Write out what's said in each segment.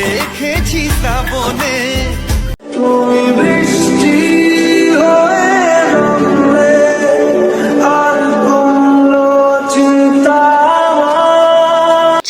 দেখেছি শ্রাবণে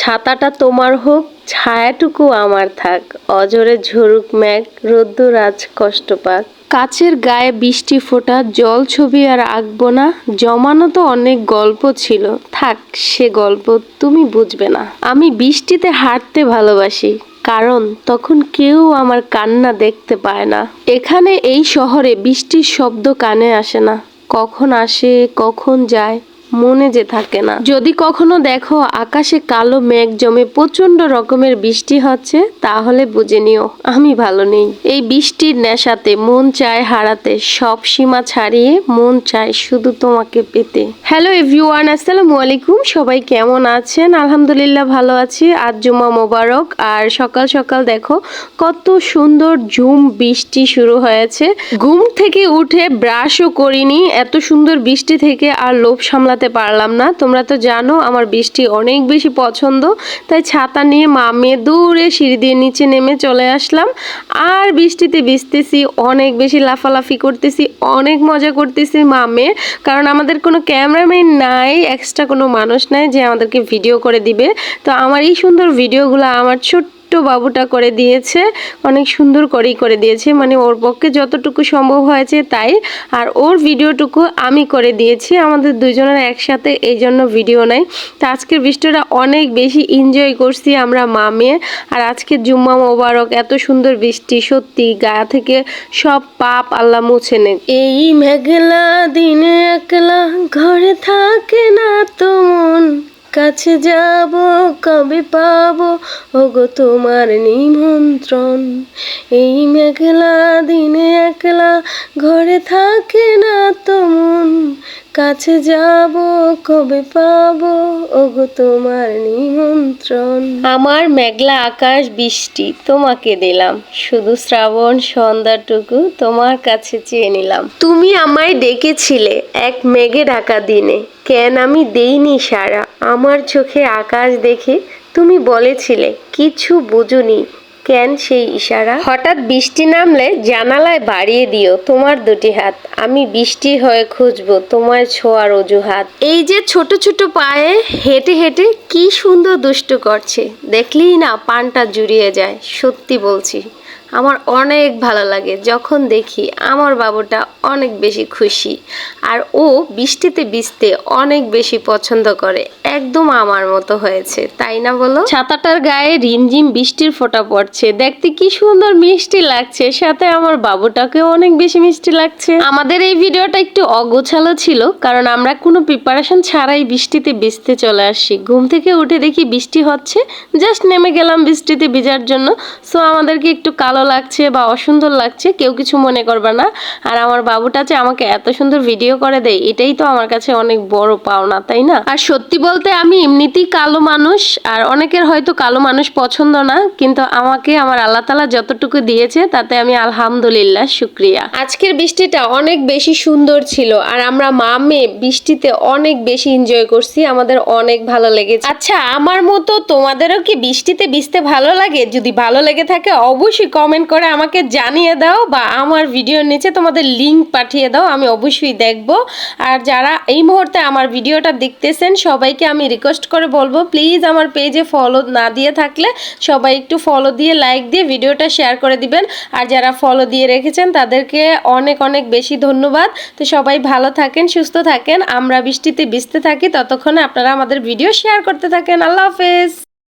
ছাতাটা তোমার হোক, ছায়াটুকু আমার থাক, অজরে ঝরুক মেঘ, রোদ্দুর আজ কষ্ট পাক। কাচের গায়ে বৃষ্টি ফোঁটা, জল ছবি আর আঁকবো না, জমানো তো অনেক গল্প ছিল, থাক সে গল্প তুমি বুঝবে না। আমি বৃষ্টিতে হাঁটতে ভালোবাসি, কারণ তখন কেউ আমার কান্না দেখতে পায় না। এখানে এই শহরে বৃষ্টির শব্দ কানে আসে না, কখন আসে কখন যায় মনে যে থাকে না। যদি কখনো দেখো আকাশে কালো মেঘ জমে প্রচন্ড রকমের বৃষ্টি হচ্ছে, তাহলে বুঝে নিও আমি ভালো নেই। এই বৃষ্টির নেশাতে মন চায় হারাতে, সব সীমা ছাড়িয়ে মন চায় শুধু তোমাকে পেতে। হ্যালো এভরিওয়ান, আসসালামু আলাইকুম। সবাই কেমন আছেন? আলহামদুলিল্লাহ ভালো আছি। আজ জুমা মোবারক। আর সকাল সকাল দেখো কত সুন্দর ঝুম বৃষ্টি শুরু হয়েছে। ঘুম থেকে উঠে ব্রাশও করিনি, এত সুন্দর বৃষ্টি থেকে আর লোভ সামলাতে পারলাম না। তোমরা তো জানো আমার বৃষ্টি অনেক বেশি পছন্দ, তাই ছাতা নিয়ে মেয়ে দূরে সিঁড়ি দিয়ে নিচে নেমে চলে আসলাম। আর বৃষ্টিতে ভিজতেছি, অনেক বেশি লাফালাফি করতেছি, অনেক মজা করতেছি মেয়ে, কারণ আমাদের কোনো ক্যামেরাম্যান নাই, এক্সট্রা কোনো মানুষ নাই যে আমাদেরকে ভিডিও করে দিবে। তো আমার এই সুন্দর ভিডিওগুলো আমার ছোট্ট বাবুটা করে দিয়েছে, অনেক সুন্দর করেই করে দিয়েছে, মানে ওর পক্ষে যতটুকু সম্ভব হয়েছে তাই। আর ওর ভিডিওটুকু আমি করে দিয়েছি, আমাদের দুজনের একসাথে, এই জন্য ভিডিও নাই। তো আজকের বৃষ্টিটা অনেক বেশি এনজয় করছি আমরা মেয়ে। আর আজকে জুম্মা মোবারক, এত সুন্দর বৃষ্টি, সত্যি গা থেকে সব পাপ আল্লাহ মুছে নে। এই মেঘলা দিনে একলা ঘরে থাকে না তো মন, কাছে যাব কবে পাবো ওগো তোমার নিমন্ত্রণ। এই মেঘলা দিনে একলা ঘরে থাকে না তো মন, কাছে যাব কবে পাবো ওগো তোমার নিমন্ত্রণ। আমার মেঘলা আকাশ বৃষ্টি তোমাকে দিলাম, শুধু শ্রাবণ সন্ধ্যাটুকু তোমার কাছে চেয়ে নিলাম। তুমি আমায় ডেকেছিলে এক মেঘে ঢাকা দিনে, কেন আমি দেইনি সাড়া, আমার চোখে আকাশ দেখে তুমি বলেছিলে কিছু বুঝুনি, কেন সেই ইশারা। হঠাৎ বৃষ্টি নামলে জানালায় বাড়িয়ে দিও তোমার দুটি হাত, আমি বৃষ্টি হয়ে খুঁজবো তোমার ছোঁয়ার অজুহাত। এই যে ছোট ছোট পায়ে হেঁটে হেঁটে কি সুন্দর দুষ্টু করছে, দেখলেই না পানটা জুড়িয়ে যায়। সত্যি বলছি আমার অনেক ভালো লাগে যখন দেখি আমার বাবুটা অনেক বেশি খুশি, আর ও বৃষ্টিতে ভিজতে অনেক বেশি পছন্দ করে, একদম আমার মতো হয়েছে, তাই না বলো? ছাতাটার গায়ে রিমঝিম বৃষ্টির ফোঁটা পড়ছে, দেখতে কি সুন্দর মিষ্টি লাগছে, সাথে আমার বাবুটাকেও অনেক বেশি মিষ্টি লাগছে। আমাদের এই ভিডিওটা একটু অগোছালো ছিল, কারণ আমরা কোনো প্রিপারেশন ছাড়াই বৃষ্টিতে ভিজতে চলে আসি। ঘুম থেকে উঠে দেখি বৃষ্টি হচ্ছে, জাস্ট নেমে গেলাম বৃষ্টিতে ভিজার জন্য। সো আমাদেরকে একটু কালো লাগছে বা অসুন্দর লাগছে, কেউ কিছু মনে করবে না। আর আমার বাবুটা যে আমাকে এত সুন্দর ভিডিও করে দেয়, এটাই তো আমার কাছে অনেক বড় পাওনা, তাই না? আর সত্যি বলতে আমি এমনিতেই কালো মানুষ, আর অনেকের হয়তো কালো মানুষ পছন্দ না, কিন্তু আমাকে আমার আল্লাহ তাআলা যতটুকু দিয়েছে তাতে আমি আলহামদুলিল্লাহ শুকরিয়া। আজকের বৃষ্টিটা অনেক বেশি সুন্দর ছিল, আর আমরা মেয়ে বৃষ্টিতে অনেক বেশি এনজয় করছি, আমাদের অনেক ভালো লেগেছে। আচ্ছা, আমার মতো তোমাদেরও কি বৃষ্টিতে ভিজতে ভালো লাগে? যদি ভালো লেগে থাকে অবশ্যই কমেন্ট করে আমাকে জানিয়ে দাও, বা আমার ভিডিওর নিচে তোমাদের লিংক পাঠিয়ে দাও, আমি অবশ্যই দেখব। আর যারা এই মুহূর্তে আমার ভিডিওটা দেখতেছেন সবাইকে আমি রিকোয়েস্ট করে বলবো, প্লিজ আমার পেজে ফলো না দিয়ে থাকলে সবাই একটু ফলো দিয়ে লাইক দিয়ে ভিডিওটা শেয়ার করে দিবেন। আর যারা ফলো দিয়ে রেখেছেন তাদেরকে অনেক অনেক বেশি ধন্যবাদ। তো সবাই ভালো থাকেন, সুস্থ থাকেন, আমরা বৃষ্টিতে ভিজতে থাকি, ততক্ষণে আপনারা আমাদের ভিডিও শেয়ার করতে থাকেন। আল্লাহ হাফেজ।